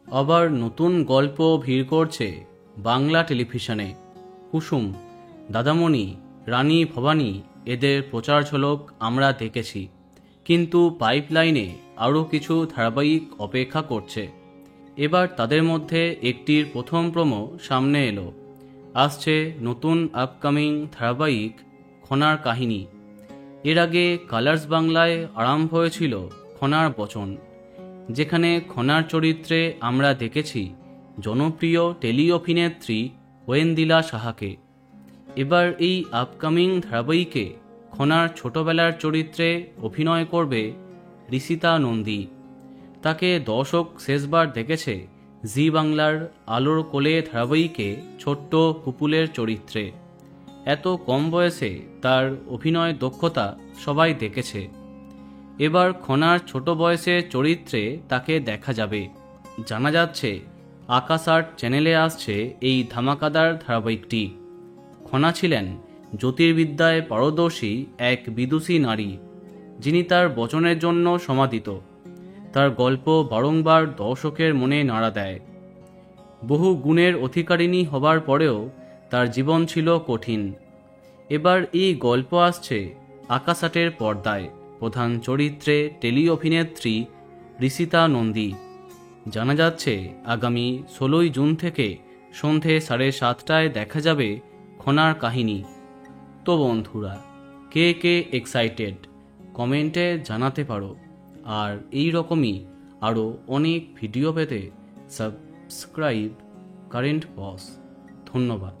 আবার নতুন গল্প ভিড় করছে বাংলা টেলিভিশনে। কুসুম, দাদামণি, রানী ভবানী এদের প্রচার ঝলক আমরা দেখেছি, কিন্তু পাইপলাইনে আরও কিছু ধারাবাহিক অপেক্ষা করছে। এবার তাদের মধ্যে একটির প্রথম প্রোমো সামনে এলো। আসছে নতুন আপকামিং ধারাবাহিক খনার কাহিনী। এর আগে কালার্স বাংলায় আরম্ভ হয়েছিল খনার বচন, যেখানে খনার চরিত্রে আমরা দেখেছি জনপ্রিয় টেলি অভিনেত্রী ওয়েন্দিলা সাহাকে। এবার এই আপকামিং ধারাবাহিকে খনার ছোটবেলার চরিত্রে অভিনয় করবে ঋষিতা নন্দী। তাকে দর্শক শেষবার দেখেছে জি বাংলার আলোর কোলে ধারাবাহিকে ছোট্ট পুপুলের চরিত্রে। এত কম বয়সে তার অভিনয় দক্ষতা সবাই দেখেছে। এবার খনার ছোট বয়সের চরিত্রে তাকে দেখা যাবে। জানা যাচ্ছে আকাশ আর্ট চ্যানেলে আসছে এই ধামাকাদার ধারাবাহিকটি। খনা ছিলেন জ্যোতির্বিদ্যায় পারদর্শী এক বিদুষী নারী, যিনি তার বচনের জন্য সমাদিত। তার গল্প বারংবার দর্শকের মনে নাড়া দেয়। বহু গুণের অধিকারিণী হবার পরেও তার জীবন ছিল কঠিন। এবার এই গল্প আসছে আকাশ আর্টের পর্দায় প্রধান চরিত্রে টেলি অভিনেত্রী ঋষিতা নন্দী। জানা যাচ্ছে আগামী 16ই জুন থেকে সন্ধে 7:30টায় দেখা যাবে খনার কাহিনী। তো বন্ধুরা, কে কে এক্সাইটেড কমেন্টে জানাতে পারো। আর এই রকমই আরও অনেক ভিডিও পেতে সাবস্ক্রাইব কারেন্ট বস। ধন্যবাদ।